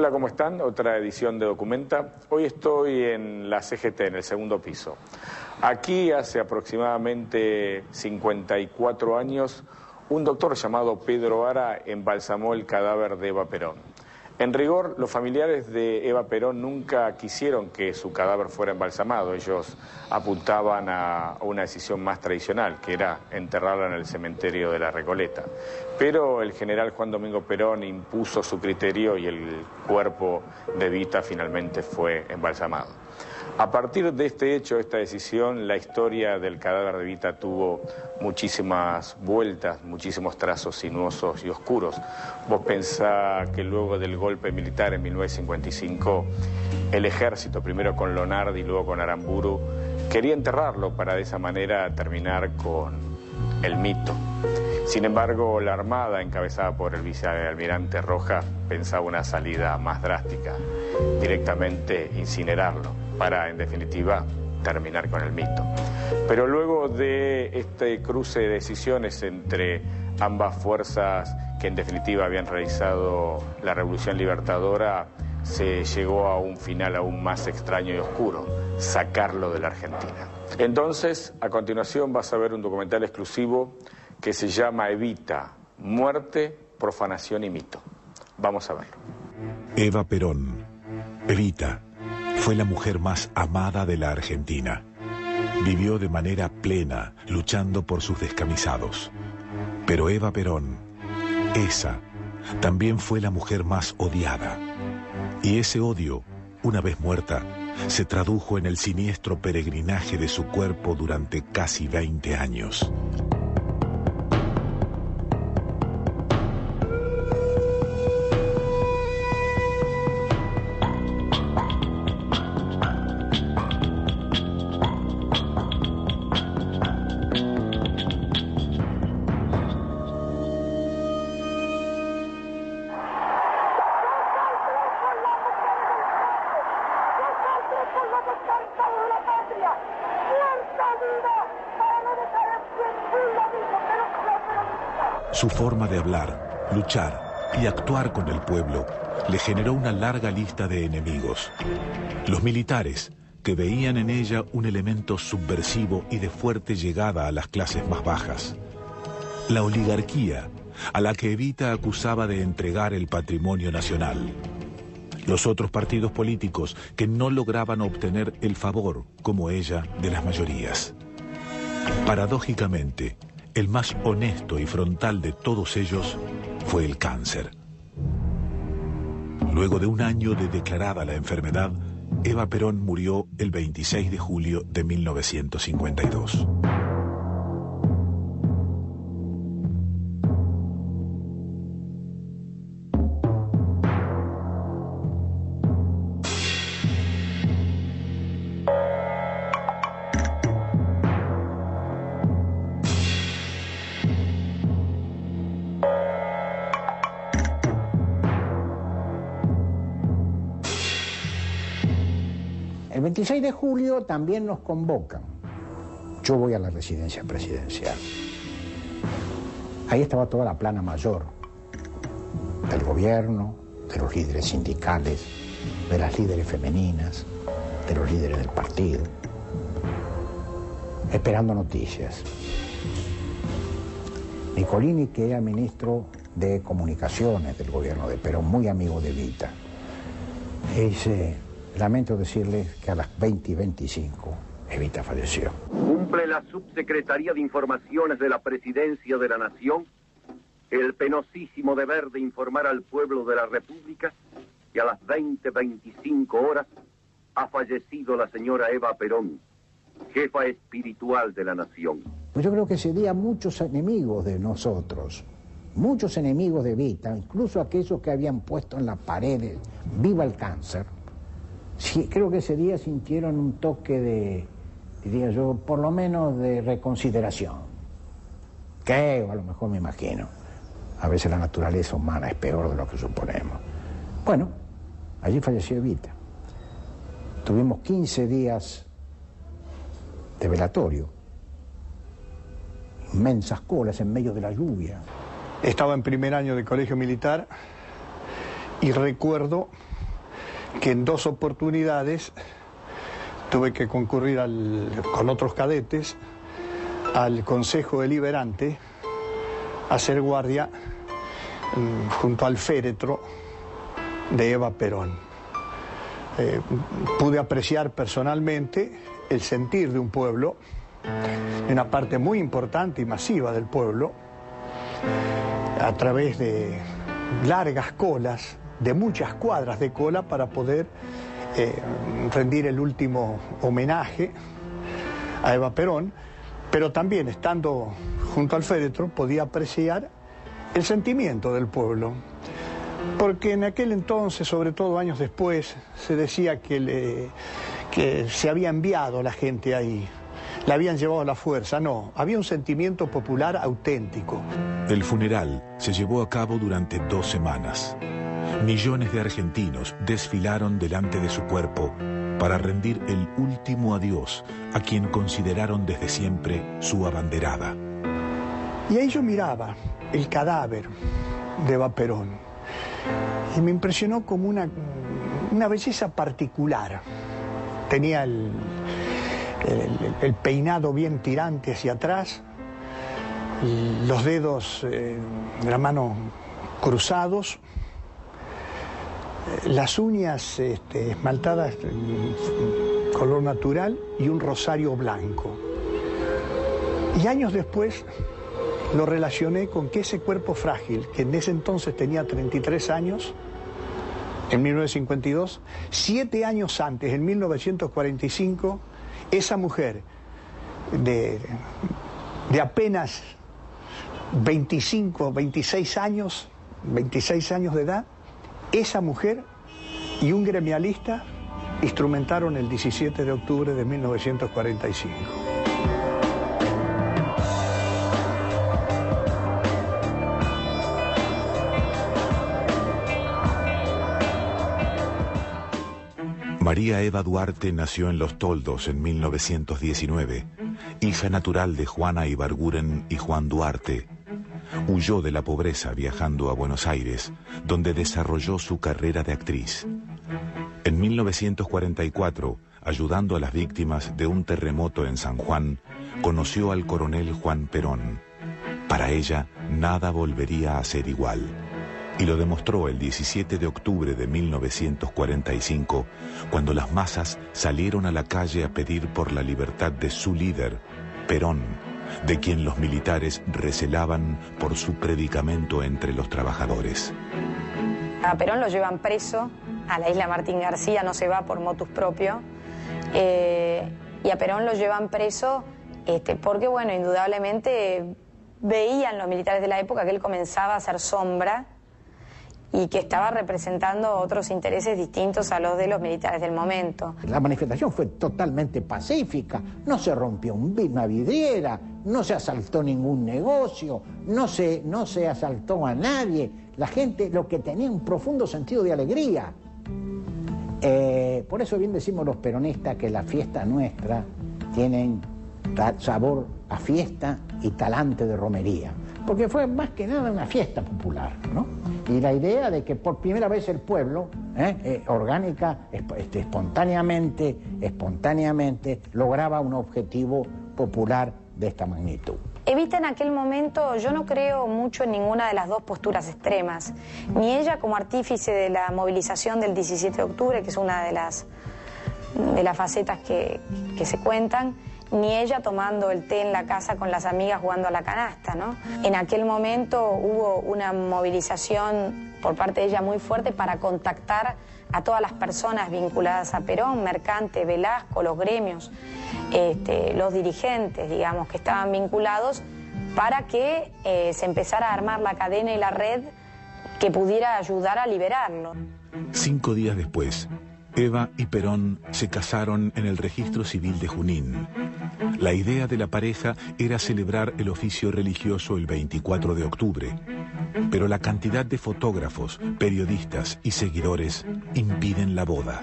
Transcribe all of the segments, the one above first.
Hola, ¿cómo están? Otra edición de Documenta. Hoy estoy en la CGT, en el segundo piso. Aquí, hace aproximadamente 54 años, un doctor llamado Pedro Ara embalsamó el cadáver de Eva Perón. En rigor, los familiares de Eva Perón nunca quisieron que su cadáver fuera embalsamado. Ellos apuntaban a una decisión más tradicional, que era enterrarla en el cementerio de la Recoleta. Pero el general Juan Domingo Perón impuso su criterio y el cuerpo de Evita finalmente fue embalsamado. A partir de este hecho, esta decisión, la historia del cadáver de Evita tuvo muchísimas vueltas, muchísimos trazos sinuosos y oscuros. Vos pensá que luego del golpe militar en 1955, el ejército, primero con Lonardi y luego con Aramburu, quería enterrarlo para de esa manera terminar con el mito. Sin embargo, la Armada, encabezada por el vicealmirante Rojas, pensaba una salida más drástica, directamente incinerarlo, para, en definitiva, terminar con el mito. Pero luego de este cruce de decisiones entre ambas fuerzas que en definitiva habían realizado la Revolución Libertadora, se llegó a un final aún más extraño y oscuro: sacarlo de la Argentina. Entonces, a continuación vas a ver un documental exclusivo que se llama Evita, muerte, profanación y mito. Vamos a verlo. Eva Perón, Evita, fue la mujer más amada de la Argentina. Vivió de manera plena, luchando por sus descamisados. Pero Eva Perón, esa, también fue la mujer más odiada. Y ese odio, una vez muerta, se tradujo en el siniestro peregrinaje de su cuerpo durante casi 20 años. Su forma de hablar, luchar y actuar con el pueblo le generó una larga lista de enemigos. Los militares, que veían en ella un elemento subversivo y de fuerte llegada a las clases más bajas. La oligarquía, a la que Evita acusaba de entregar el patrimonio nacional. Los otros partidos políticos que no lograban obtener el favor, como ella, de las mayorías. Paradójicamente, el más honesto y frontal de todos ellos fue el cáncer. Luego de un año de declarada la enfermedad, Eva Perón murió el 26 de julio de 1952. El 26 de julio también nos convocan. Yo voy a la residencia presidencial. Ahí estaba toda la plana mayor del gobierno, de los líderes sindicales, de las líderes femeninas, de los líderes del partido, esperando noticias. Nicolini, que era ministro de Comunicaciones del gobierno de Perón, muy amigo de Evita, dice: lamento decirles que a las 20:25 Evita falleció. Cumple la Subsecretaría de Informaciones de la Presidencia de la Nación el penosísimo deber de informar al pueblo de la República que a las 20:25 horas ha fallecido la señora Eva Perón, jefa espiritual de la nación. Pues yo creo que ese día muchos enemigos de nosotros, muchos enemigos de Evita, incluso aquellos que habían puesto en las paredes "Viva el cáncer", sí, creo que ese día sintieron un toque de, diría yo, por lo menos de reconsideración. Creo, a lo mejor me imagino. A veces la naturaleza humana es peor de lo que suponemos. Bueno, allí falleció Evita. Tuvimos 15 días de velatorio. Inmensas colas en medio de la lluvia. Estaba en primer año de colegio militar y recuerdo que en 2 oportunidades tuve que concurrir con otros cadetes al Consejo Deliberante a hacer guardia junto al féretro de Eva Perón. Pude apreciar personalmente el sentir de un pueblo, una parte muy importante y masiva del pueblo, a través de largas colas, de muchas cuadras de cola para poder rendir el último homenaje a Eva Perón, pero también estando junto al féretro podía apreciar el sentimiento del pueblo, porque en aquel entonces, sobre todo años después, se decía que se había enviado la gente ahí, le habían llevado la fuerza. No, había un sentimiento popular auténtico. El funeral se llevó a cabo durante 2 semanas. Millones de argentinos desfilaron delante de su cuerpo para rendir el último adiós a quien consideraron desde siempre su abanderada. Y ahí yo miraba el cadáver de Eva Perón y me impresionó como una belleza particular. Tenía el peinado bien tirante hacia atrás, los dedos de la mano cruzados, las uñas esmaltadas en color natural y un rosario blanco. Y años después lo relacioné con que ese cuerpo frágil, que en ese entonces tenía 33 años, en 1952, 7 años antes, en 1945, esa mujer de apenas 25, 26 años de edad, esa mujer y un gremialista instrumentaron el 17 de octubre de 1945. María Eva Duarte nació en Los Toldos en 1919, hija natural de Juana Ibarguren y Juan Duarte. Huyó de la pobreza viajando a Buenos Aires, donde desarrolló su carrera de actriz. En 1944, ayudando a las víctimas de un terremoto en San Juan, conoció al coronel Juan Perón. Para ella, nada volvería a ser igual. Y lo demostró el 17 de octubre de 1945, cuando las masas salieron a la calle a pedir por la libertad de su líder, Perón, de quien los militares recelaban por su predicamento entre los trabajadores. A Perón lo llevan preso a la isla Martín García, no se va por motus propio, y a Perón lo llevan preso porque, bueno, indudablemente veían los militares de la época que él comenzaba a hacer sombra y que estaba representando otros intereses distintos a los de los militares del momento. La manifestación fue totalmente pacífica, no se rompió una vidriera, no se asaltó ningún negocio, no se asaltó a nadie. La gente lo que tenía un profundo sentido de alegría. Por eso bien decimos los peronistas que la fiesta nuestra tienen sabor a fiesta y talante de romería, porque fue más que nada una fiesta popular, ¿no? Y la idea de que por primera vez el pueblo, orgánica, espontáneamente, lograba un objetivo popular de esta magnitud. Evita en aquel momento, yo no creo mucho en ninguna de las dos posturas extremas, ni ella como artífice de la movilización del 17 de octubre, que es una de las facetas que se cuentan, ni ella tomando el té en la casa con las amigas jugando a la canasta, ¿no? En aquel momento hubo una movilización por parte de ella muy fuerte para contactar a todas las personas vinculadas a Perón, Mercante, Velasco, los gremios, los dirigentes, digamos, que estaban vinculados, para que se empezara a armar la cadena y la red que pudiera ayudar a liberarlo. 5 días después, Eva y Perón se casaron en el registro civil de Junín. La idea de la pareja era celebrar el oficio religioso el 24 de octubre, pero la cantidad de fotógrafos, periodistas y seguidores impiden la boda.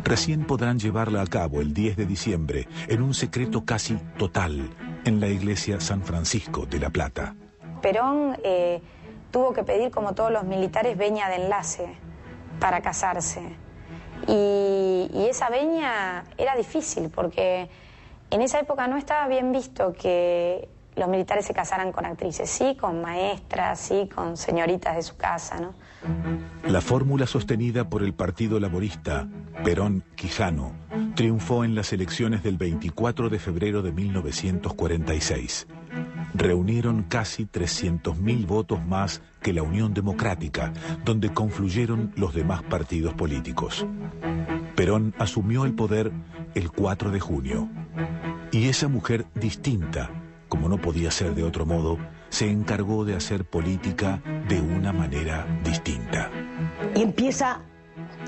Recién podrán llevarla a cabo el 10 de diciembre en un secreto casi total en la iglesia San Francisco de La Plata. Perón tuvo que pedir, como todos los militares, veña de enlace para casarse. Y esa venia era difícil porque en esa época no estaba bien visto que los militares se casaran con actrices, sí, con maestras, sí, con señoritas de su casa, ¿no? La fórmula sostenida por el Partido Laborista, Perón-Quijano, triunfó en las elecciones del 24 de febrero de 1946. Reunieron casi 300.000 votos más que la Unión Democrática, donde confluyeron los demás partidos políticos. Perón asumió el poder el 4 de junio. Y esa mujer distinta, como no podía ser de otro modo, se encargó de hacer política de una manera distinta. Y empieza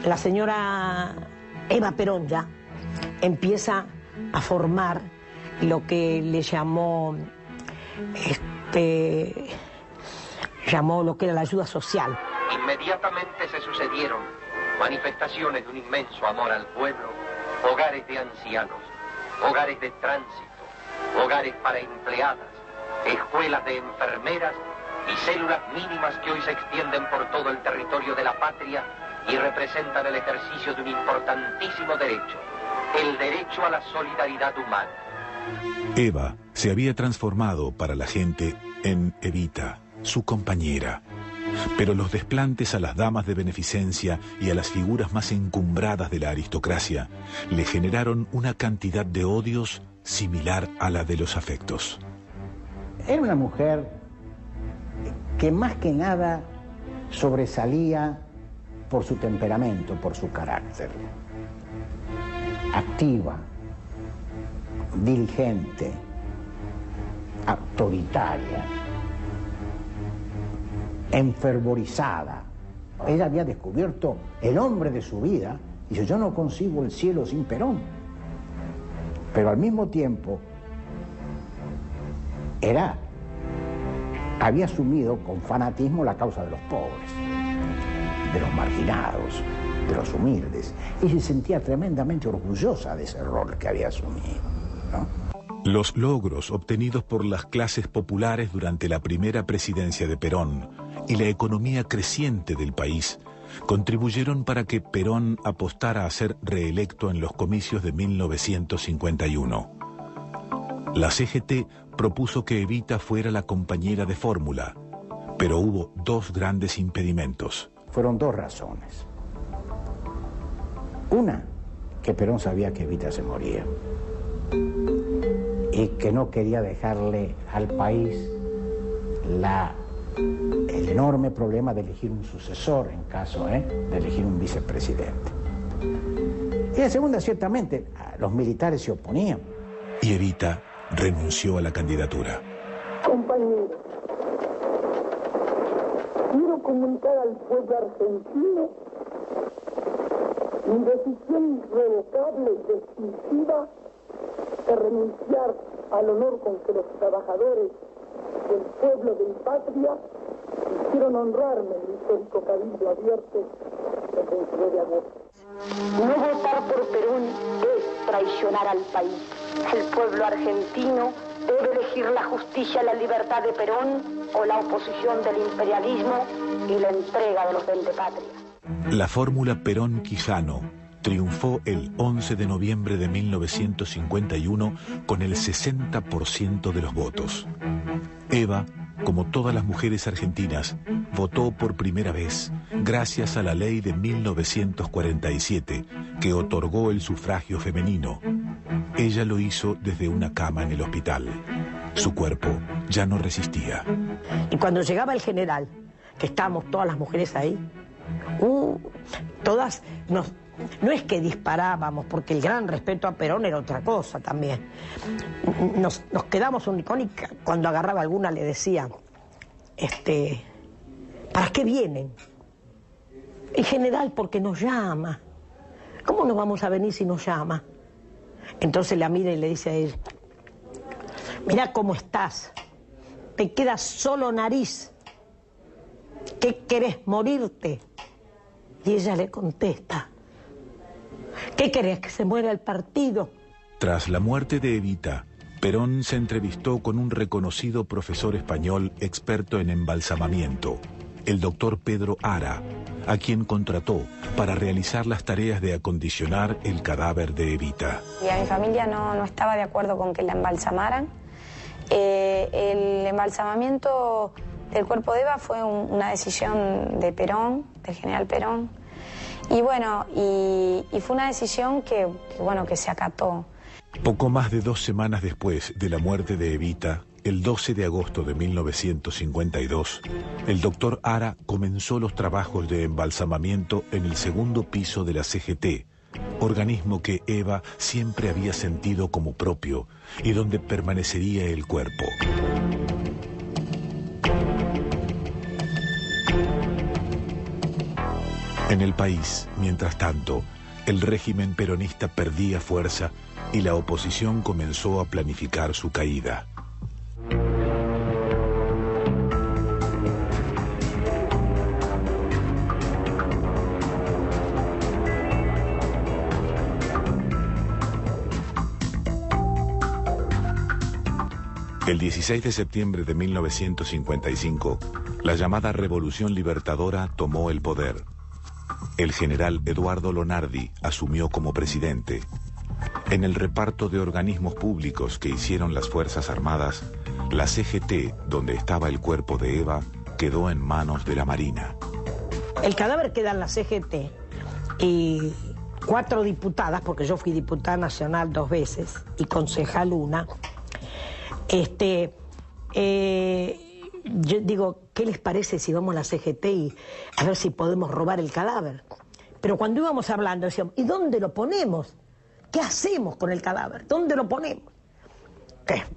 la señora Eva Perón ya, empieza a formar lo que le llamó lo que era la ayuda social. Inmediatamente se sucedieron manifestaciones de un inmenso amor al pueblo, hogares de ancianos, hogares de tránsito, hogares para empleadas, escuelas de enfermeras y células mínimas que hoy se extienden por todo el territorio de la patria y representan el ejercicio de un importantísimo derecho, el derecho a la solidaridad humana. Eva se había transformado para la gente en Evita, su compañera. Pero los desplantes a las damas de beneficencia y a las figuras más encumbradas de la aristocracia le generaron una cantidad de odios similar a la de los afectos. Era una mujer que más que nada sobresalía por su temperamento, por su carácter. Activa, diligente, autoritaria, enfervorizada. Ella había descubierto el hombre de su vida y dice: yo no consigo el cielo sin Perón. Pero al mismo tiempo había asumido con fanatismo la causa de los pobres, de los marginados, de los humildes, y se sentía tremendamente orgullosa de ese rol que había asumido, ¿no? Los logros obtenidos por las clases populares durante la primera presidencia de Perón y la economía creciente del país contribuyeron para que Perón apostara a ser reelecto en los comicios de 1951. La CGT propuso que Evita fuera la compañera de fórmula, pero hubo dos grandes impedimentos. Fueron dos razones. Una, que Perón sabía que Evita se moría y que no quería dejarle al país el enorme problema de elegir un sucesor en caso de elegir un vicepresidente. Y la segunda, ciertamente, los militares se oponían. Y Evita renunció a la candidatura. Compañeros, quiero comunicar al pueblo argentino mi decisión irrevocable y decisiva de renunciar al honor con que los trabajadores del pueblo de mi patria quisieron honrarme en el histórico cabildo abierto el 22 de agosto. No votar por Perón es traicionar al país. El pueblo argentino debe elegir la justicia y la libertad de Perón o la oposición del imperialismo y la entrega de los vendepatrias. La fórmula Perón-Quijano triunfó el 11 de noviembre de 1951 con el 60% de los votos. Eva, como todas las mujeres argentinas, votó por primera vez gracias a la ley de 1947 que otorgó el sufragio femenino. Ella lo hizo desde una cama en el hospital. Su cuerpo ya no resistía. Y cuando llegaba el general, que estábamos todas las mujeres ahí, todas no es que disparábamos, porque el gran respeto a Perón era otra cosa también. Nos quedamos unicónicas. Cuando agarraba alguna le decía, ¿para qué vienen? En general, porque nos llama. ¿Cómo no vamos a venir si nos llama? Entonces la mira y le dice a él, mira cómo estás, te queda solo nariz, ¿qué querés, morirte? Y ella le contesta, ¿qué querés, que se muera el partido? Tras la muerte de Evita, Perón se entrevistó con un reconocido profesor español experto en embalsamamiento, el doctor Pedro Ara, a quien contrató para realizar las tareas de acondicionar el cadáver de Evita. Y a mi familia no estaba de acuerdo con que la embalsamaran. El embalsamamiento del cuerpo de Eva fue una decisión de Perón, del general Perón. Y bueno, y fue una decisión que se acató. Poco más de 2 semanas después de la muerte de Evita, el 12 de agosto de 1952, el doctor Ara comenzó los trabajos de embalsamamiento en el segundo piso de la CGT, organismo que Eva siempre había sentido como propio y donde permanecería el cuerpo. En el país, mientras tanto, el régimen peronista perdía fuerza y la oposición comenzó a planificar su caída. El 16 de septiembre de 1955, la llamada Revolución Libertadora tomó el poder. El general Eduardo Lonardi asumió como presidente. En el reparto de organismos públicos que hicieron las Fuerzas Armadas, la CGT, donde estaba el cuerpo de Eva, quedó en manos de la Marina. El cadáver queda en la CGT y 4 diputadas, porque yo fui diputada nacional 2 veces y concejal 1, yo digo, ¿qué les parece si vamos a la CGT y a ver si podemos robar el cadáver? Pero cuando íbamos hablando decíamos, ¿y dónde lo ponemos? ¿Qué hacemos con el cadáver? ¿Dónde lo ponemos?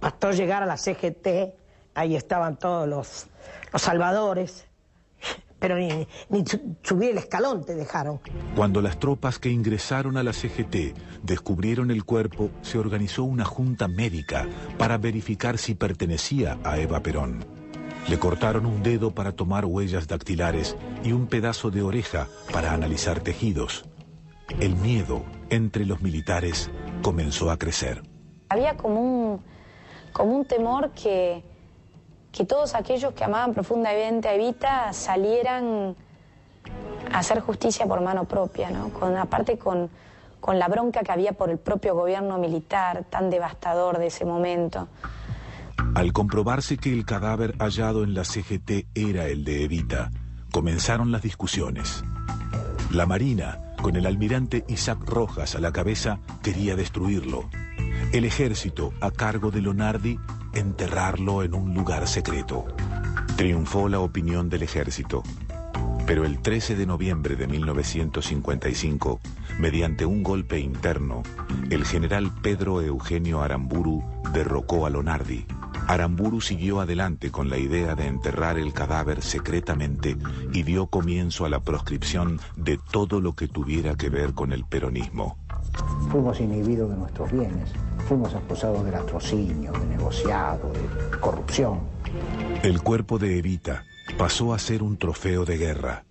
Bastó llegar a la CGT, ahí estaban todos los salvadores, pero ni subir el escalón te dejaron. Cuando las tropas que ingresaron a la CGT descubrieron el cuerpo, se organizó una junta médica para verificar si pertenecía a Eva Perón. Le cortaron un dedo para tomar huellas dactilares y un pedazo de oreja para analizar tejidos. El miedo entre los militares comenzó a crecer. Había como un temor que todos aquellos que amaban profundamente a Evita salieran a hacer justicia por mano propia, ¿no? Aparte con la bronca que había por el propio gobierno militar tan devastador de ese momento. Al comprobarse que el cadáver hallado en la CGT era el de Evita, comenzaron las discusiones. La Marina, con el almirante Isaac Rojas a la cabeza, quería destruirlo. El ejército, a cargo de Lonardi, enterrarlo en un lugar secreto. Triunfó la opinión del ejército. Pero el 13 de noviembre de 1955, mediante un golpe interno, el general Pedro Eugenio Aramburu derrocó a Lonardi. Aramburu siguió adelante con la idea de enterrar el cadáver secretamente y dio comienzo a la proscripción de todo lo que tuviera que ver con el peronismo. Fuimos inhibidos de nuestros bienes, fuimos acusados de latrocinio, de negociado, de corrupción. El cuerpo de Evita pasó a ser un trofeo de guerra.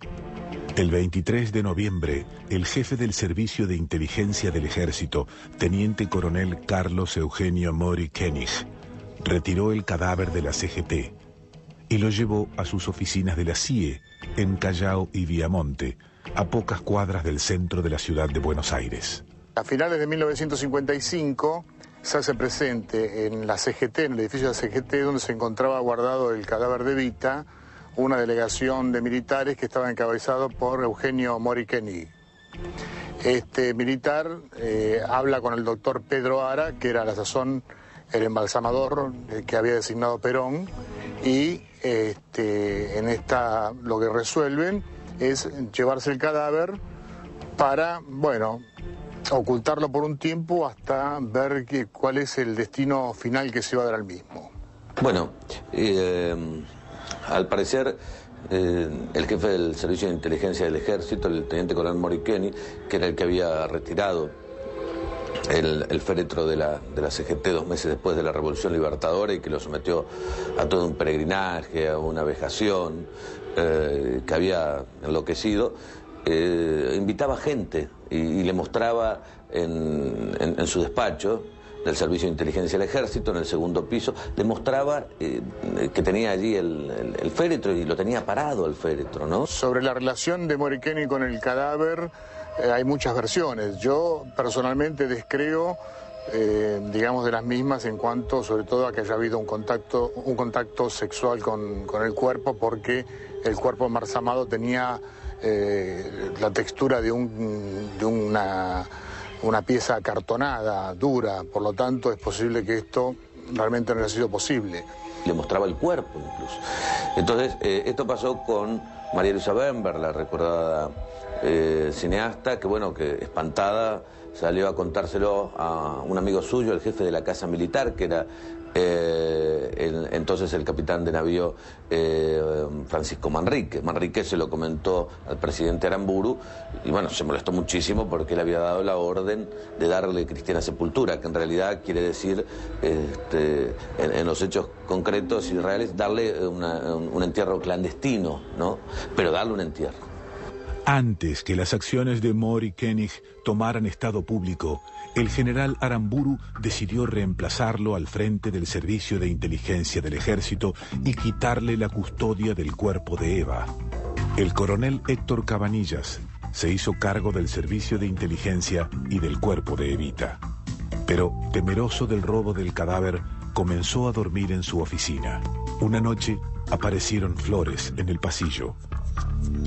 El 23 de noviembre, el jefe del Servicio de Inteligencia del Ejército, teniente coronel Carlos Eugenio Mori Koenig, retiró el cadáver de la CGT y lo llevó a sus oficinas de la CIE en Callao y Viamonte, a pocas cuadras del centro de la ciudad de Buenos Aires. A finales de 1955 se hace presente en la CGT, en el edificio de la CGT, donde se encontraba guardado el cadáver de Evita, una delegación de militares que estaba encabezado por Eugenio Mori Koenig. Este militar habla con el doctor Pedro Ara, que era a la sazón el embalsamador que había designado Perón, y en esta lo que resuelven es llevarse el cadáver para, bueno, ocultarlo por un tiempo hasta ver cuál es el destino final que se va a dar al mismo. Bueno, al parecer el jefe del Servicio de Inteligencia del Ejército, el teniente coronel Mori Koenig, que era el que había retirado el féretro de la CGT 2 meses después de la Revolución Libertadora y que lo sometió a todo un peregrinaje, a una vejación, que había enloquecido, invitaba gente y le mostraba en su despacho del Servicio de Inteligencia del Ejército, en el segundo piso, le mostraba que tenía allí el féretro y lo tenía parado el féretro, ¿no? Sobre la relación de Morikeni con el cadáver hay muchas versiones. Yo personalmente descreo, digamos, de las mismas en cuanto sobre todo a que haya habido un contacto sexual con el cuerpo, porque el cuerpo de Marzamado tenía la textura de una pieza acartonada, dura, por lo tanto es posible que esto realmente no haya sido posible. Le mostraba el cuerpo incluso. Entonces, esto pasó con María Luisa Bember, la recordada cineasta, que bueno, que espantada salió a contárselo a un amigo suyo, el jefe de la Casa Militar, que era entonces el capitán de navío Francisco Manrique. Manrique se lo comentó al presidente Aramburu y bueno, se molestó muchísimo porque él había dado la orden de darle cristiana sepultura, que en realidad quiere decir, en los hechos concretos y reales, darle un entierro clandestino, ¿no? Pero darle un entierro. Antes que las acciones de Morikeni tomaran estado público, el general Aramburu decidió reemplazarlo al frente del Servicio de Inteligencia del Ejército y quitarle la custodia del cuerpo de Eva. El coronel Héctor Cabanillas se hizo cargo del Servicio de Inteligencia y del cuerpo de Evita. Pero, temeroso del robo del cadáver, comenzó a dormir en su oficina. Una noche aparecieron flores en el pasillo.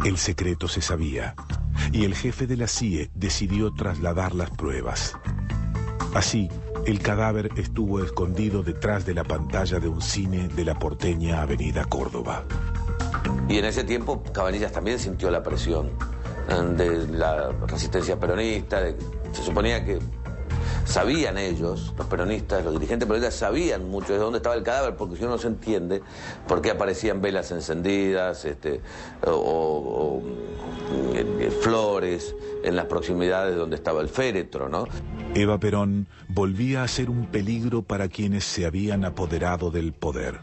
El secreto se sabía, y el jefe de la CIE decidió trasladar las pruebas. Así, el cadáver estuvo escondido detrás de la pantalla de un cine de la porteña Avenida Córdoba. Y en ese tiempo Cabanillas también sintió la presión de la resistencia peronista. Se suponía que sabían ellos, los peronistas, los dirigentes peronistas sabían mucho de dónde estaba el cadáver, porque si uno no se entiende por qué aparecían velas encendidas o flores en las proximidades donde estaba el féretro, ¿no? Eva Perón volvía a ser un peligro para quienes se habían apoderado del poder.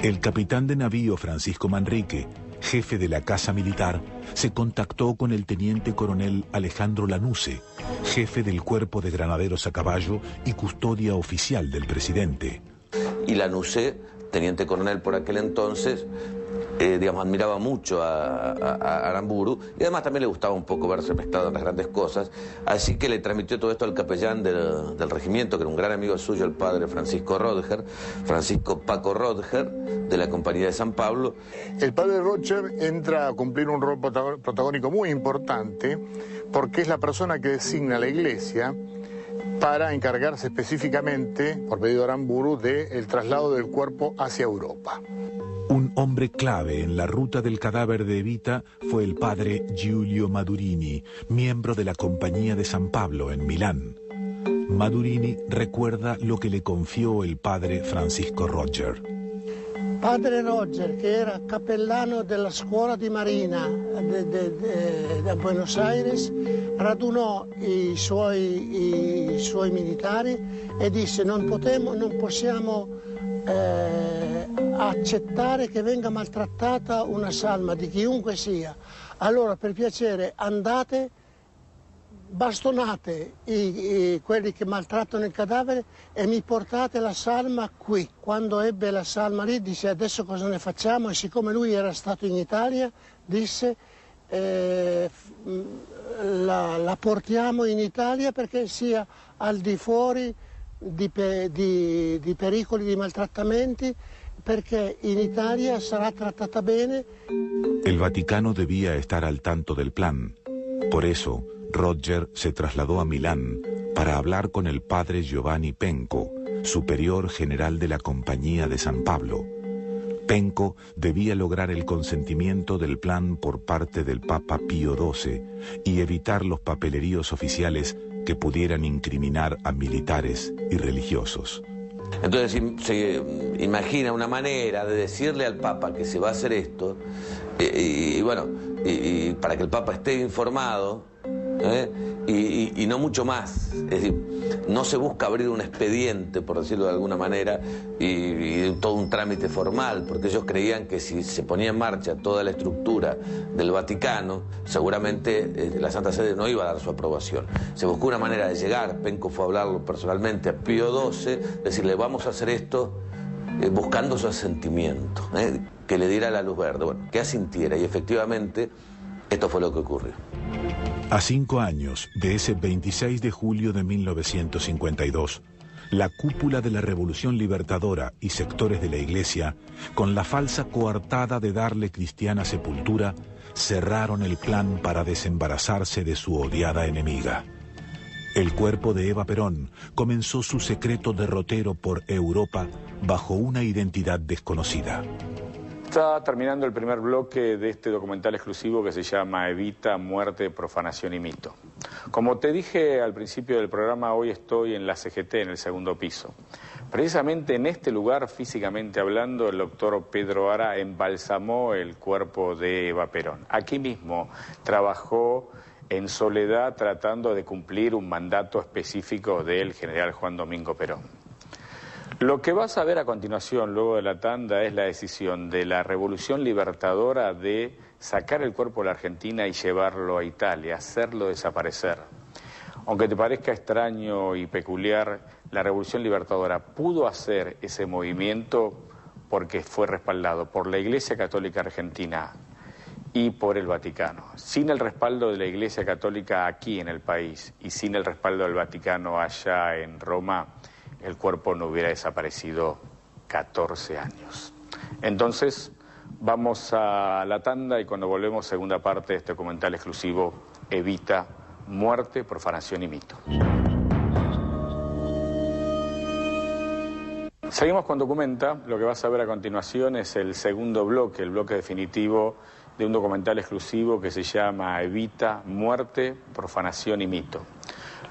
El capitán de navío Francisco Manrique, jefe de la Casa Militar, se contactó con el teniente coronel Alejandro Lanusse, jefe del Cuerpo de Granaderos a Caballo y custodia oficial del presidente. Y Lanusse, teniente coronel por aquel entonces, admiraba mucho a Aramburu y además también le gustaba un poco verse mezclado en las grandes cosas, así que le transmitió todo esto al capellán del regimiento, que era un gran amigo suyo, el padre Francisco Paco Rodger, de la Compañía de San Pablo. El padre Rodger entra a cumplir un rol protagónico muy importante porque es la persona que designa a la iglesia para encargarse específicamente, por pedido de Aramburu, del traslado del cuerpo hacia Europa. Un hombre clave en la ruta del cadáver de Evita fue el padre Giulio Madurini, miembro de la Compañía de San Pablo en Milán. Madurini recuerda lo que le confió el padre Francisco Rodger. Padre Rodger, che era cappellano della scuola di marina da Buenos Aires, radunò i suoi militari e disse non possiamo accettare che venga maltrattata una salma di chiunque sia. Allora, per piacere, andate, bastonate quelli che maltrattano il cadavere e mi portate la salma qui. Quando ebbe la salma lì disse adesso cosa ne facciamo, e siccome lui era stato in Italia disse la portiamo in Italia perché sia al di fuori di pericoli di maltrattamenti, perché in Italia sarà trattata bene. El Vaticano debía estar al tanto del plan. Por eso, Rodger se trasladó a Milán para hablar con el padre Giovanni Penco, superior general de la Compañía de San Pablo. Penco debía lograr el consentimiento del plan por parte del Papa Pío XII y evitar los papeleríos oficiales que pudieran incriminar a militares y religiosos. Entonces se imagina una manera de decirle al Papa que se va a hacer esto y para que el Papa esté informado y no mucho más. Es decir, no se busca abrir un expediente, por decirlo de alguna manera, y todo un trámite formal, porque ellos creían que si se ponía en marcha toda la estructura del Vaticano, seguramente la Santa Sede no iba a dar su aprobación. Se buscó una manera de llegar. Penco fue a hablarlo personalmente a Pío XII, decirle vamos a hacer esto buscando su asentimiento, que le diera la luz verde, bueno, que asintiera, y efectivamente esto fue lo que ocurrió. A 5 años de ese 26 de julio de 1952, la cúpula de la Revolución Libertadora y sectores de la Iglesia, con la falsa coartada de darle cristiana sepultura, cerraron el plan para desembarazarse de su odiada enemiga. El cuerpo de Eva Perón comenzó su secreto derrotero por Europa bajo una identidad desconocida. Está terminando el primer bloque de este documental exclusivo que se llama Evita, Muerte, Profanación y Mito. Como te dije al principio del programa, hoy estoy en la CGT, en el segundo piso. Precisamente en este lugar, físicamente hablando, el doctor Pedro Ara embalsamó el cuerpo de Eva Perón. Aquí mismo trabajó en soledad tratando de cumplir un mandato específico del general Juan Domingo Perón. Lo que vas a ver a continuación, luego de la tanda, es la decisión de la Revolución Libertadora de sacar el cuerpo de la Argentina y llevarlo a Italia, hacerlo desaparecer. Aunque te parezca extraño y peculiar, la Revolución Libertadora pudo hacer ese movimiento porque fue respaldado por la Iglesia Católica Argentina y por el Vaticano. Sin el respaldo de la Iglesia Católica aquí en el país y sin el respaldo del Vaticano allá en Roma, el cuerpo no hubiera desaparecido 14 años. Entonces, vamos a la tanda y cuando volvemos, segunda parte de este documental exclusivo, Evita, Muerte, Profanación y Mito. Seguimos con Documenta. Lo que vas a ver a continuación es el segundo bloque, el bloque definitivo de un documental exclusivo que se llama Evita, Muerte, Profanación y Mito.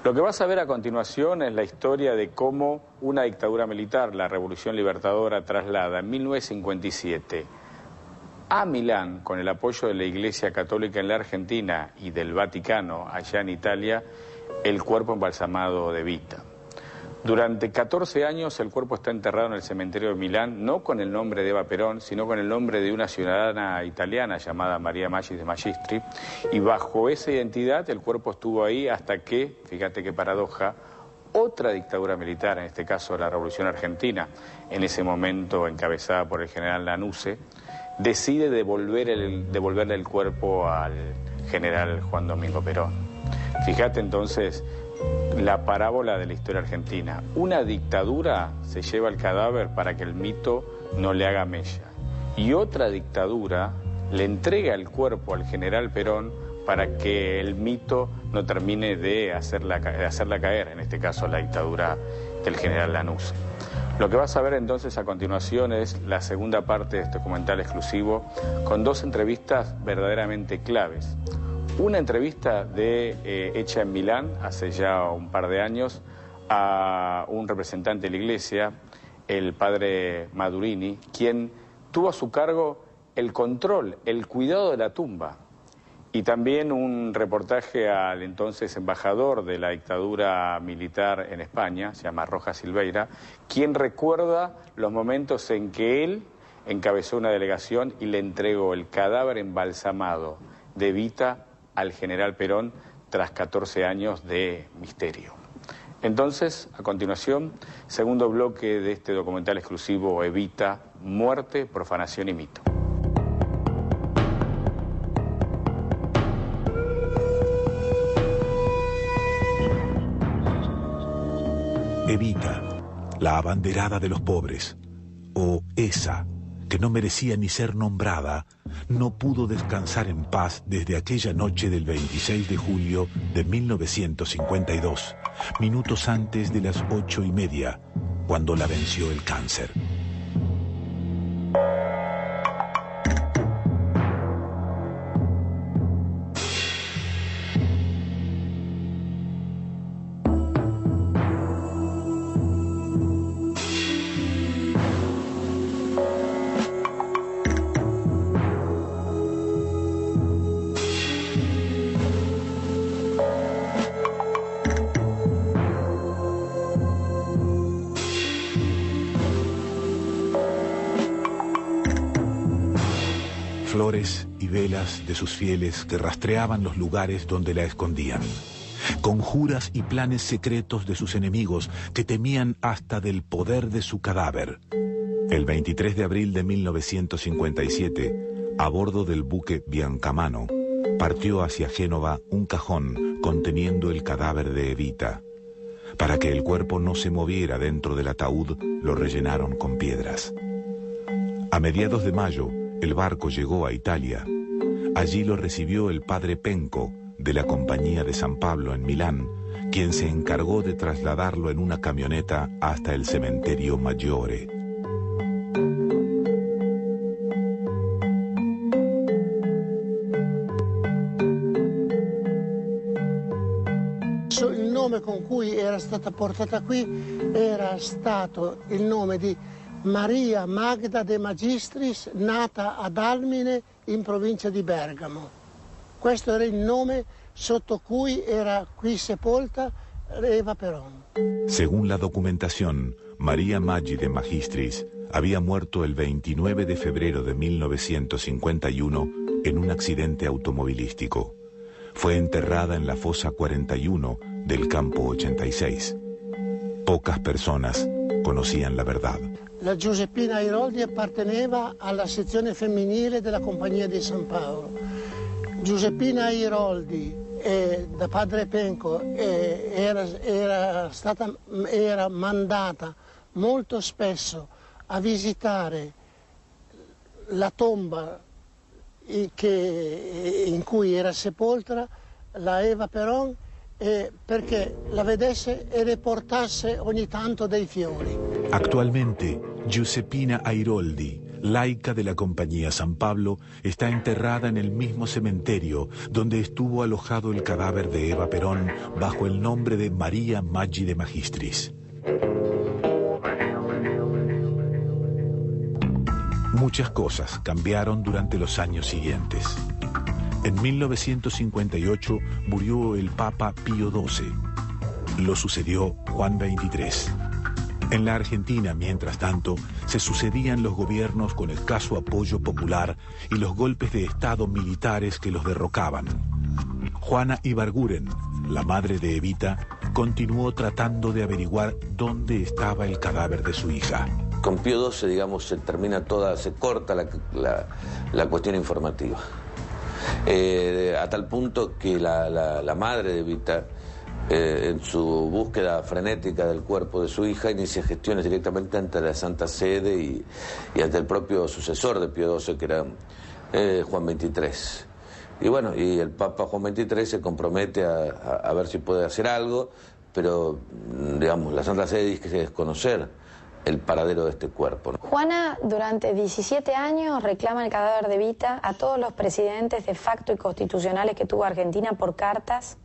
Lo que vas a ver a continuación es la historia de cómo una dictadura militar, la Revolución Libertadora, traslada en 1957 a Milán, con el apoyo de la Iglesia Católica en la Argentina y del Vaticano allá en Italia, el cuerpo embalsamado de Evita. Durante 14 años el cuerpo está enterrado en el cementerio de Milán, no con el nombre de Eva Perón, sino con el nombre de una ciudadana italiana llamada María Maggi de Magistri, y bajo esa identidad el cuerpo estuvo ahí hasta que, fíjate qué paradoja, otra dictadura militar, en este caso la Revolución Argentina, en ese momento encabezada por el general Lanusse, decide devolverle el cuerpo al general Juan Domingo Perón. Fíjate entonces la parábola de la historia argentina. Una dictadura se lleva el cadáver para que el mito no le haga mella. Y otra dictadura le entrega el cuerpo al general Perón para que el mito no termine de hacerla caer, en este caso la dictadura del general Lanusse. Lo que vas a ver entonces a continuación es la segunda parte de este documental exclusivo con dos entrevistas verdaderamente claves. Una entrevista hecha en Milán hace ya un par de años a un representante de la Iglesia, el padre Madurini, quien tuvo a su cargo el control, el cuidado de la tumba. Y también un reportaje al entonces embajador de la dictadura militar en España, se llama Rojas Silveira, quien recuerda los momentos en que él encabezó una delegación y le entregó el cadáver embalsamado de Evita al general Perón tras 14 años de misterio. Entonces, a continuación, segundo bloque de este documental exclusivo Evita, Muerte, Profanación y Mito. Evita, la abanderada de los pobres, o esa que no merecía ni ser nombrada, no pudo descansar en paz desde aquella noche del 26 de julio de 1952, minutos antes de las 8:30, cuando la venció el cáncer. flores y velas de sus fieles que rastreaban los lugares donde la escondían. Conjuras y planes secretos de sus enemigos que temían hasta del poder de su cadáver. El 23 de abril de 1957, a bordo del buque Biancamano, partió hacia Génova un cajón conteniendo el cadáver de Evita. Para que el cuerpo no se moviera dentro del ataúd, lo rellenaron con piedras. A mediados de mayo, el barco llegó a Italia. Allí lo recibió el padre Penco, de la Compañía de San Pablo en Milán, quien se encargó de trasladarlo en una camioneta hasta el cementerio Maggiore. Il nome con cui era stata portata qui era stato il nome di Maria Magda de Magistris, nata ad Almine in provincia di Bergamo. Questo era il nome sotto cui era qui sepolta Eva Perón. Según la documentación, María Maggi de Magistris había muerto el 29 de febrero de 1951 en un accidente automovilístico. Fue enterrada en la fosa 41 del campo 86. Pocas personas conocían la verdad. La Giuseppina Airoldi apparteneva alla sezione femminile della Compagnia di San Paolo. Giuseppina Airoldi, da padre Penco, era mandata molto spesso a visitare la tomba in cui era sepolta la Eva Perón, perché la vedesse e le portasse ogni tanto dei fiori. Actualmente, Giuseppina Airoldi, laica de la Compañía San Pablo, está enterrada en el mismo cementerio donde estuvo alojado el cadáver de Eva Perón bajo el nombre de María Maggi de Magistris. Muchas cosas cambiaron durante los años siguientes. En 1958 murió el Papa Pío XII. Lo sucedió Juan XXIII. En la Argentina, mientras tanto, se sucedían los gobiernos con escaso apoyo popular y los golpes de Estado militares que los derrocaban. Juana Ibarguren, la madre de Evita, continuó tratando de averiguar dónde estaba el cadáver de su hija. Con Pío XII, digamos, se corta la cuestión informativa. A tal punto que la madre de Evita, en su búsqueda frenética del cuerpo de su hija, inicia gestiones directamente ante la Santa Sede y ante el propio sucesor de Pío XII, que era Juan XXIII. Y bueno, y el Papa Juan XXIII se compromete a ver si puede hacer algo, pero, digamos, la Santa Sede dice que desconocer el paradero de este cuerpo, ¿no? Juana, durante 17 años, reclama el cadáver de Evita a todos los presidentes de facto y constitucionales que tuvo Argentina por cartas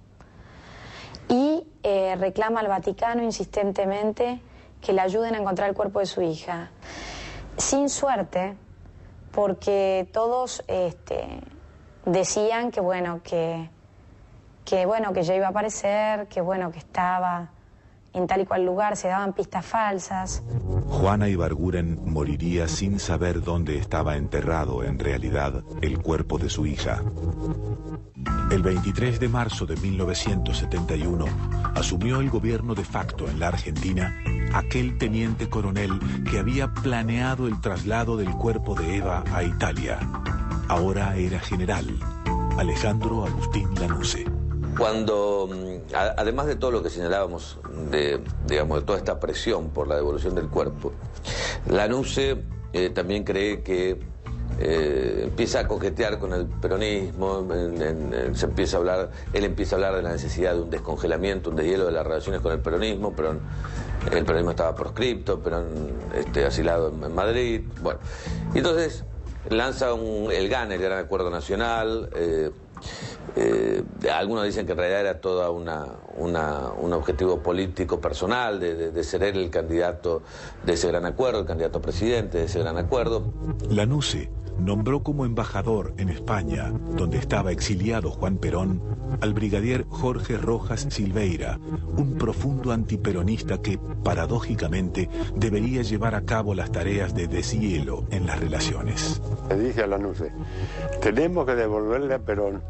y reclama al Vaticano insistentemente que le ayuden a encontrar el cuerpo de su hija. Sin suerte, porque todos decían que ya iba a aparecer, que estaba en tal y cual lugar, se daban pistas falsas. Juana Ibarguren moriría sin saber dónde estaba enterrado en realidad el cuerpo de su hija. El 23 de marzo de 1971 asumió el gobierno de facto en la Argentina aquel teniente coronel que había planeado el traslado del cuerpo de Eva a Italia. Ahora era general, Alejandro Agustín Lanusse. Cuando, además de todo lo que señalábamos, de toda esta presión por la devolución del cuerpo, Lanusse también cree que empieza a coquetear con el peronismo, él empieza a hablar de la necesidad de un descongelamiento, un deshielo de las relaciones con el peronismo, pero el peronismo estaba proscripto, Perón asilado en Madrid, bueno. Y entonces lanza el GAN, el Gran Acuerdo Nacional. Algunos dicen que en realidad era todo un objetivo político personal de ser él el candidato de ese gran acuerdo, el candidato a presidente de ese gran acuerdo. Lanusse nombró como embajador en España, donde estaba exiliado Juan Perón, al brigadier Jorge Rojas Silveira, un profundo antiperonista que, paradójicamente, debería llevar a cabo las tareas de deshielo en las relaciones. Le dije a Lanuse, tenemos que devolverle a Perón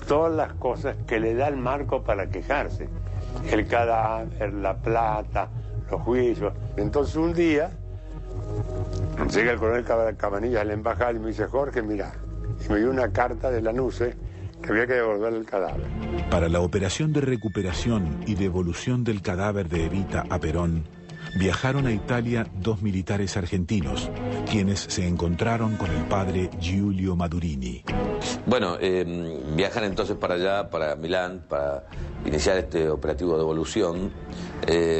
todas las cosas que le da el marco para quejarse. El cadáver, la plata, los juicios. Entonces un día llega el coronel Cabanillas a la embajada y me dice, Jorge, mira, y me dio una carta de Lanuse que había que devolverle el cadáver. Para la operación de recuperación y devolución del cadáver de Evita a Perón, viajaron a Italia 2 militares argentinos, quienes se encontraron con el padre Giulio Madurini. Bueno, viajan entonces para allá, para Milán, para iniciar este operativo de devolución.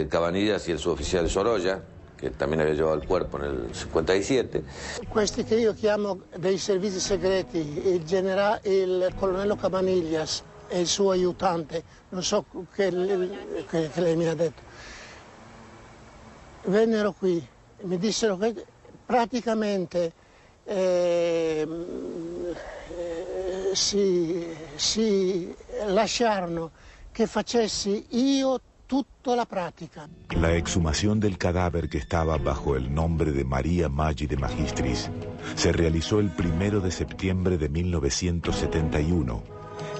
Cabanillas y el suboficial Sorolla, che también aveva llevato il cuerpo nel 57. Questi che io chiamo dei servizi segreti, il colonnello Cabanillas e il suo aiutante, non so che lei mi ha detto, vennero qui, mi dissero che praticamente si lasciarono che facessi io tutta la práctica. La exhumación del cadáver, que estaba bajo el nombre de María Maggi de Magistris, se realizó el 1 de septiembre de 1971,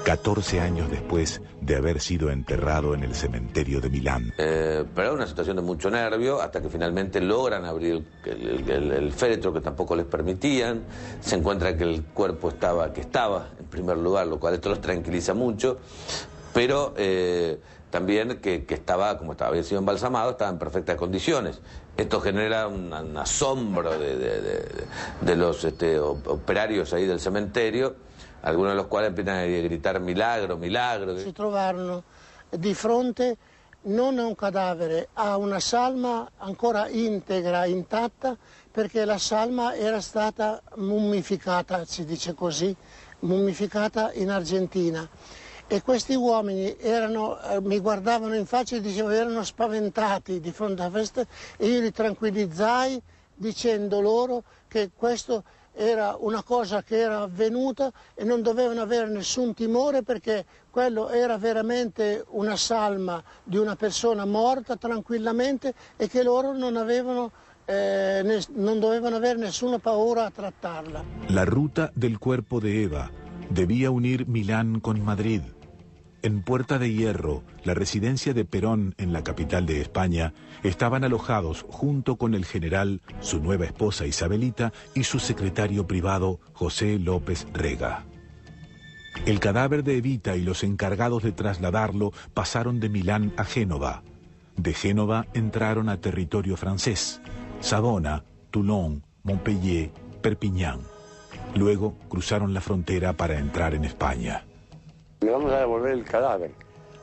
14 años después de haber sido enterrado en el cementerio de Milán. Pero era una situación de mucho nervio, hasta que finalmente logran abrir el féretro, que tampoco les permitían. Se encuentra que el cuerpo estaba en primer lugar, lo cual esto los tranquiliza mucho, pero también que estaba, como había sido embalsamado, estaba en perfectas condiciones. Esto genera un asombro de los operarios ahí del cementerio, algunos de los quali empiezan a gritar milagro, milagro. Si trovarono di fronte non a un cadavere, a una salma ancora integra, intatta, perché la salma era stata mummificata, si dice così, mummificata in Argentina. E questi uomini mi guardavano in faccia e dicevano, erano spaventati di fronte a questo, e io li tranquillizzai dicendo loro che questo era una cosa che era avvenuta e non dovevano avere nessun timore, perché quello era veramente una salma di una persona morta tranquillamente, e che loro non dovevano avere nessuna paura a trattarla. La ruta del cuerpo de Eva debía unir Milán con Madrid. En Puerta de Hierro, la residencia de Perón en la capital de España, estaban alojados junto con el general, su nueva esposa Isabelita y su secretario privado José López Rega. El cadáver de Evita y los encargados de trasladarlo pasaron de Milán a Génova. De Génova entraron a territorio francés: Savona, Toulon, Montpellier, Perpiñán. Luego cruzaron la frontera para entrar en España. Le vamos a devolver el cadáver.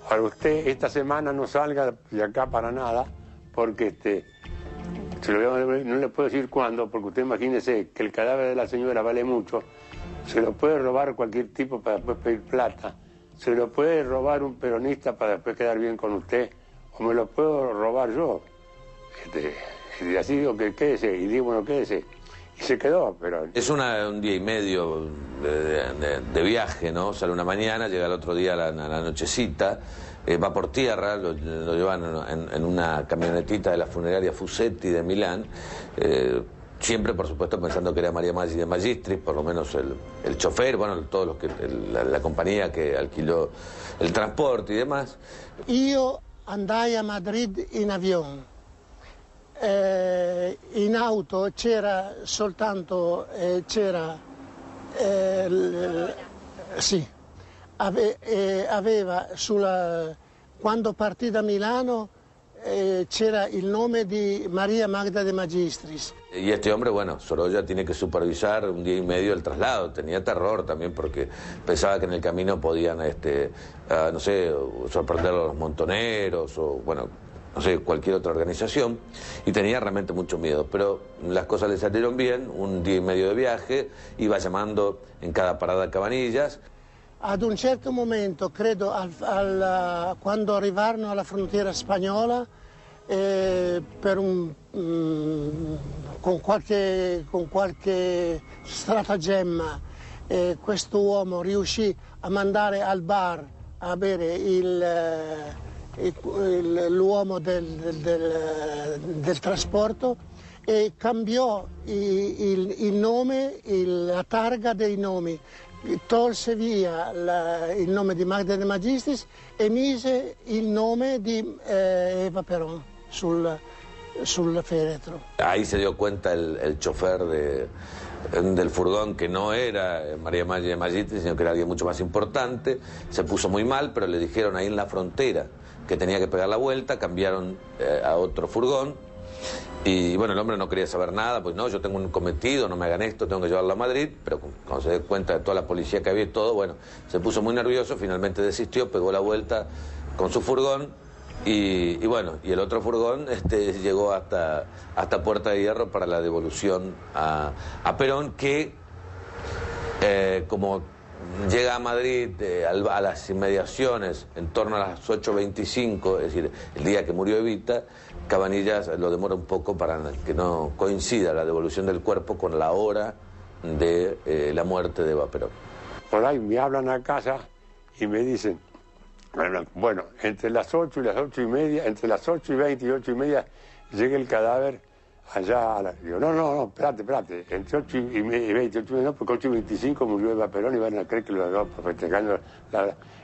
Ahora usted esta semana no salga de acá para nada, porque se lo voy a devolver, no le puedo decir cuándo, porque usted imagínese que el cadáver de la señora vale mucho, se lo puede robar cualquier tipo para después pedir plata, se lo puede robar un peronista para después quedar bien con usted, o me lo puedo robar yo. Y así digo que quédese, y digo, bueno, quédese. Y se quedó, pero... Es un día y medio de viaje, ¿no? Sale una mañana, llega el otro día a la nochecita, va por tierra, lo llevan en una camionetita de la funeraria Fusetti de Milán, siempre, por supuesto, pensando que era María Maggi de Magistris, por lo menos el chofer, bueno, todos los que la compañía que alquiló el transporte y demás. Io andai a Madrid in avión. In auto c'era soltanto, aveva quando partì da Milano c'era il nome di María Magda de Magistris. Y este hombre, bueno, Sorolla tiene que supervisar un día y medio el traslado. Tenía terror también porque pensaba que en el camino podían, no sé, sorprender a los montoneros o, bueno, no sé, cualquier otra organización, y tenía realmente mucho miedo, pero las cosas le salieron bien, un día y medio de viaje, iba llamando en cada parada Cabanillas. Ad un certo momento, credo, quando arrivarono alla frontiera spagnola, con qualche stratagemma questo uomo riuscì a mandare al bar a bere l'uomo del trasporto e cambiò il nome, la targa dei nomi, tolse via il nome di Magda De Magistris e mise il nome di Eva Perón sul féretro. Ahí se dio cuenta el chofer del furgón que no era María Magda De Magistris, sino que era alguien mucho más importante. Se puso muy mal, pero le dijeron ahí en la frontera que tenía que pegar la vuelta, cambiaron a otro furgón. Y bueno, el hombre no quería saber nada, pues no, yo tengo un cometido, no me hagan esto, tengo que llevarlo a Madrid, pero cuando se dio cuenta de toda la policía que había y todo, bueno, se puso muy nervioso, finalmente desistió, pegó la vuelta con su furgón y bueno, y el otro furgón llegó hasta Puerta de Hierro para la devolución a Perón, que como llega a Madrid a las inmediaciones en torno a las 8:25, es decir, el día que murió Evita, Cabanillas lo demora un poco para que no coincida la devolución del cuerpo con la hora de la muerte de Eva Perón. Por ahí me hablan a casa y me dicen, bueno, entre las 8 y las 8:30, entre las 8:20 y 8:30 llega el cadáver allá digo, no, espérate, entre 8:20 y 8:30 no, porque 8:25 murió Eva Perón y van a creer que lo hago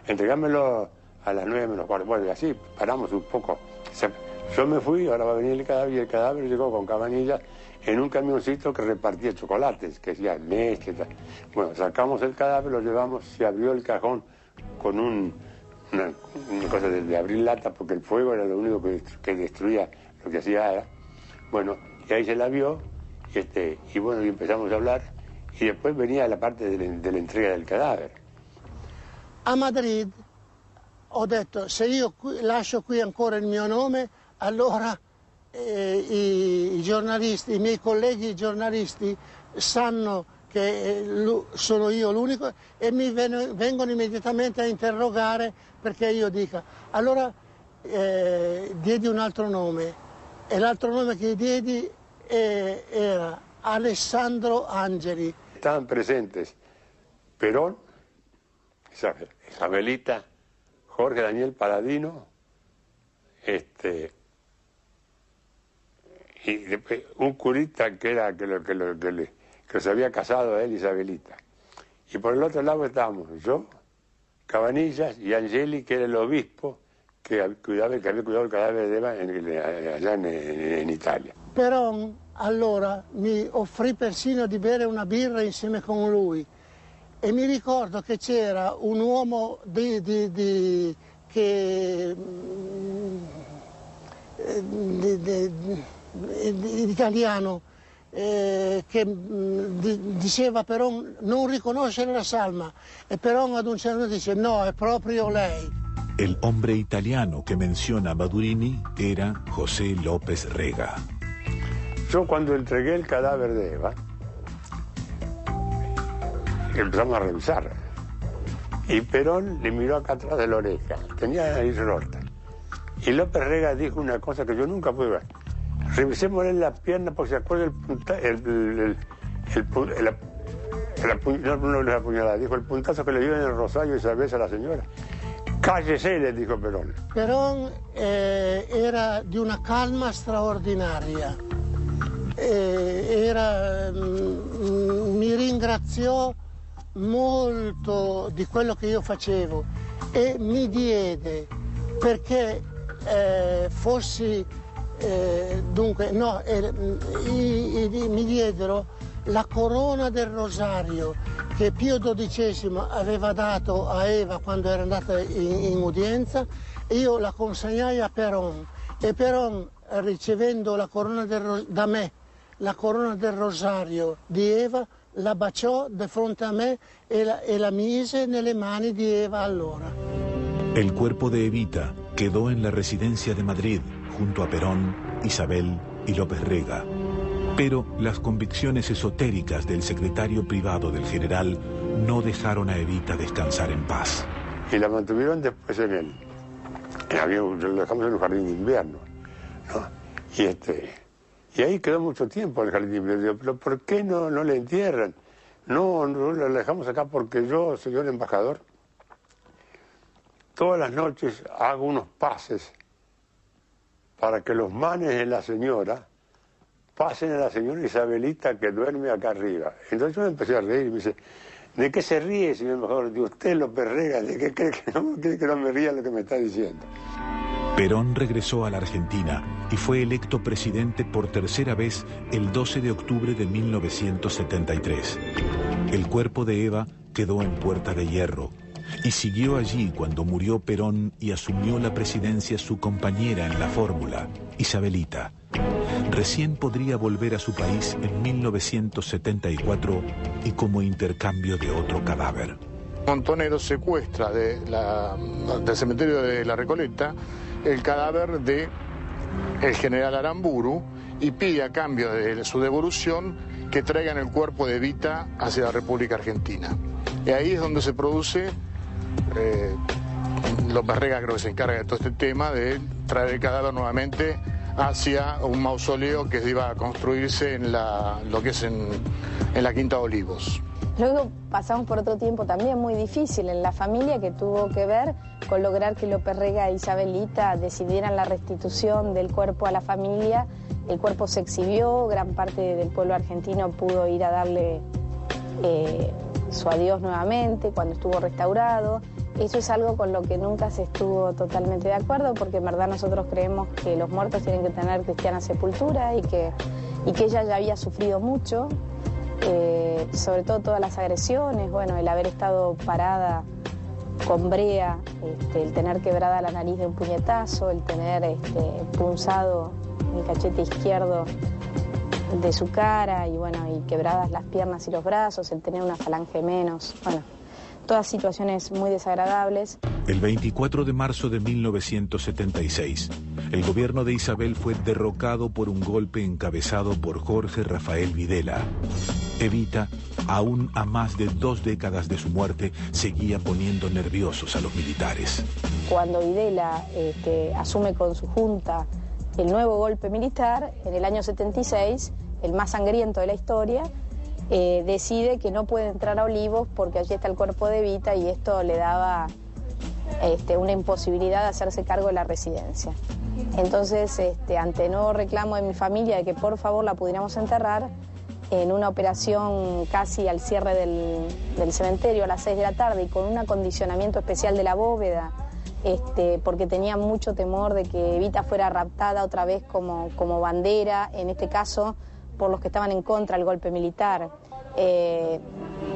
entregámelo a las 9:15. Bueno, y así paramos un poco. Yo me fui, ahora va a venir el cadáver, y el cadáver llegó con Cabanillas en un camioncito que repartía chocolates, que decía leche y tal. Bueno, sacamos el cadáver, lo llevamos, se abrió el cajón con una cosa de abrir lata, porque el fuego era lo único que destruía, lo que hacía era. Bueno, y ahí se la vio, y bueno, y empezamos a hablar, y después venía la parte de la entrega del cadáver. A Madrid ho detto, se io lascio qui ancora il mio nome, allora i giornalisti, i miei colleghi giornalisti sanno che sono io l'unico e mi vengono immediatamente a interrogare perché io dica. Allora diedi un altro nome e l'altro nome che diedi era Alessandro Angeli. Estaban presentes Perón, Isabelita, Jorge Daniel Paladino, y después un curita que se había casado a él, Isabelita. Y por el otro lado estábamos yo, Cabanillas y Angeli, que era el obispo que había cuidado el cadáver de Eva allá en Italia. Perón allora mi offrì persino di bere una birra insieme con lui e mi ricordo che c'era un uomo italiano che diceva Perón non riconoscere la salma e Perón ad un certo punto dice no, è proprio lei. El hombre italiano que menciona Badurini era José López Rega. Yo cuando entregué el cadáver de Eva, empezamos a revisar. Y Perón le miró acá atrás de la oreja, tenía la nariz rota. Y López Rega dijo una cosa que yo nunca pude ver. Revisémosle la pierna porque se acuerda la puñalada, dijo el puntazo que le dio en el Rosario esa vez a la señora. Cállese, le dijo Perón. Perón era di una calma straordinaria. Mi ringraziò molto di quello che io facevo e mi diede perché fossi mi diedero la corona del Rosario che Pio XII aveva dato a Eva quando era andata in udienza, e io la consegnai a Perón e Perón, ricevendo la corona da me, la corona del Rosario di Eva, la baciò di fronte a me e la mise nelle mani di Eva allora. El cuerpo de Evita quedó en la residencia de Madrid junto a Perón, Isabel y López Rega. Pero las convicciones esotéricas del secretario privado del general no dejaron a Evita descansar en paz. Y la mantuvieron después lo dejamos en un jardín de invierno. ¿no? Y ahí quedó mucho tiempo el jardín. Le digo, pero ¿por qué no le entierran? No lo dejamos acá porque yo, señor embajador, todas las noches hago unos pases para que los manes de la señora pasen a la señora Isabelita que duerme acá arriba. Entonces yo me empecé a reír y me dice, ¿de qué se ríe, señor embajador? Digo, usted López Rega, ¿de qué cree que no me ría lo que me está diciendo? Perón regresó a la Argentina y fue electo presidente por tercera vez el 12 de octubre de 1973. El cuerpo de Eva quedó en Puerta de Hierro y siguió allí cuando murió Perón y asumió la presidencia su compañera en la fórmula, Isabelita. Recién podría volver a su país en 1974 y como intercambio de otro cadáver. Montonero secuestra del cementerio de La Recoleta el cadáver del general Aramburu y pide a cambio de su devolución que traigan el cuerpo de Evita hacia la República Argentina. Y ahí es donde se produce, López Rega creo que se encarga de todo este tema, de traer el cadáver nuevamente hacia un mausoleo que iba a construirse en la Quinta de Olivos. Luego pasamos por otro tiempo también muy difícil en la familia que tuvo que ver con lograr que López Rega e Isabelita decidieran la restitución del cuerpo a la familia. El cuerpo se exhibió, gran parte del pueblo argentino pudo ir a darle su adiós nuevamente cuando estuvo restaurado. Eso es algo con lo que nunca se estuvo totalmente de acuerdo, porque en verdad nosotros creemos que los muertos tienen que tener cristiana sepultura y que ella ya había sufrido mucho. Sobre todo todas las agresiones, bueno, el haber estado parada con brea, el tener quebrada la nariz de un puñetazo, el tener punzado el cachete izquierdo de su cara y bueno, y quebradas las piernas y los brazos, el tener una falange menos, bueno, todas situaciones muy desagradables. El 24 de marzo de 1976, el gobierno de Isabel fue derrocado por un golpe encabezado por Jorge Rafael Videla. Evita, aún a más de 2 décadas de su muerte, seguía poniendo nerviosos a los militares. Cuando Videla asume con su junta el nuevo golpe militar, en el año 76, el más sangriento de la historia, decide que no puede entrar a Olivos porque allí está el cuerpo de Evita y esto le daba una imposibilidad de hacerse cargo de la residencia. Entonces, ante nuevo reclamo de mi familia de que por favor la pudiéramos enterrar, en una operación casi al cierre del cementerio a las 6 de la tarde y con un acondicionamiento especial de la bóveda, porque tenía mucho temor de que Evita fuera raptada otra vez como bandera, en este caso por los que estaban en contra del golpe militar.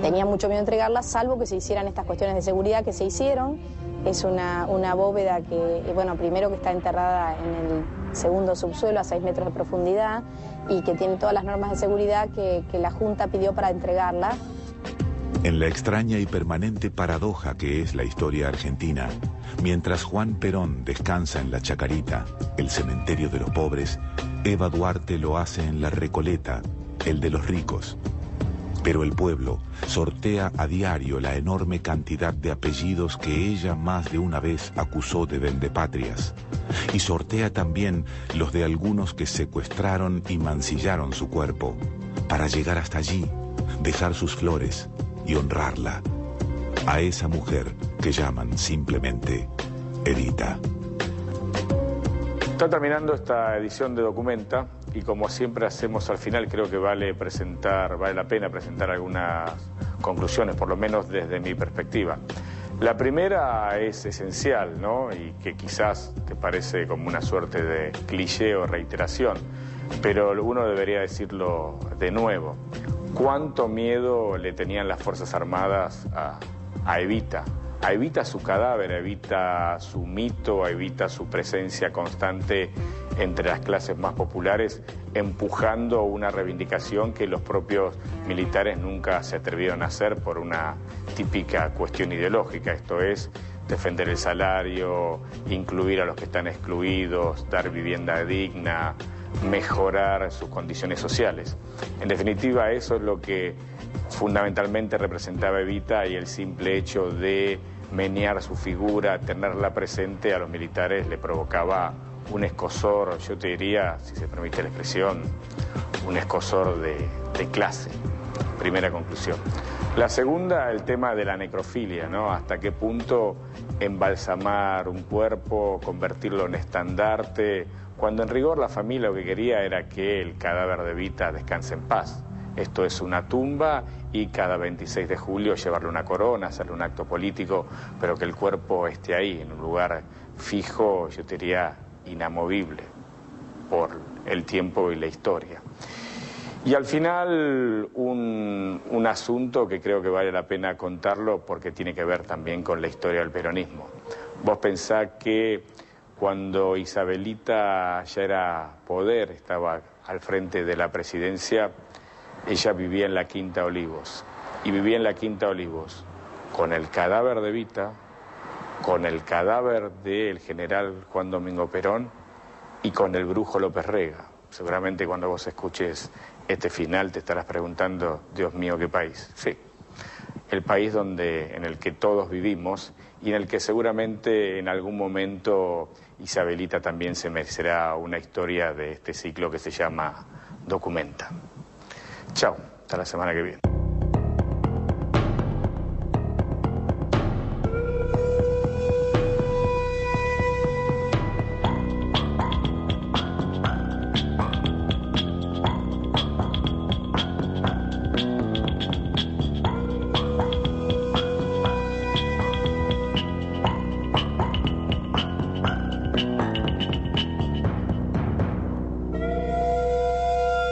Tenía mucho miedo de entregarla, salvo que se hicieran estas cuestiones de seguridad que se hicieron. Es una bóveda que, bueno, primero que está enterrada en el segundo subsuelo a 6 metros de profundidad y que tiene todas las normas de seguridad que la Junta pidió para entregarla. En la extraña y permanente paradoja que es la historia argentina, mientras Juan Perón descansa en la Chacarita, el cementerio de los pobres, Eva Duarte lo hace en la Recoleta, el de los ricos. Pero el pueblo sortea a diario la enorme cantidad de apellidos que ella más de una vez acusó de vendepatrias. Y sortea también los de algunos que secuestraron y mancillaron su cuerpo, para llegar hasta allí, dejar sus flores y honrarla. A esa mujer que llaman simplemente Evita. Está terminando esta edición de Documenta y como siempre hacemos al final, creo que vale la pena presentar algunas conclusiones, por lo menos desde mi perspectiva. La primera es esencial, ¿no? Y que quizás te parece como una suerte de cliché o reiteración, pero uno debería decirlo de nuevo. ¿Cuánto miedo le tenían las Fuerzas Armadas a Evita? A Evita su cadáver, a Evita su mito, a Evita su presencia constante entre las clases más populares, empujando una reivindicación que los propios militares nunca se atrevieron a hacer por una típica cuestión ideológica, esto es defender el salario, incluir a los que están excluidos, dar vivienda digna, mejorar sus condiciones sociales. En definitiva, eso es lo que fundamentalmente representaba Evita y el simple hecho de menear su figura, tenerla presente a los militares le provocaba un escozor, yo te diría, si se permite la expresión, un escozor de clase. Primera conclusión. La segunda, el tema de la necrofilia, ¿no? Hasta qué punto embalsamar un cuerpo, convertirlo en estandarte, cuando en rigor la familia lo que quería era que el cadáver de Evita descanse en paz. Esto es una tumba y cada 26 de julio llevarle una corona, hacerle un acto político, pero que el cuerpo esté ahí, en un lugar fijo, yo te diría inamovible, por el tiempo y la historia. Y al final un asunto que creo que vale la pena contarlo porque tiene que ver también con la historia del peronismo. Vos pensás que cuando Isabelita ya era poder, estaba al frente de la presidencia, ella vivía en la Quinta Olivos. Y vivía en la Quinta Olivos con el cadáver de Evita, con el cadáver del general Juan Domingo Perón y con el brujo López Rega. Seguramente cuando vos escuches este final te estarás preguntando, Dios mío, ¿qué país? Sí, el país en el que todos vivimos y en el que seguramente en algún momento Isabelita también se merecerá una historia de este ciclo que se llama Documenta. Chao, hasta la semana que viene.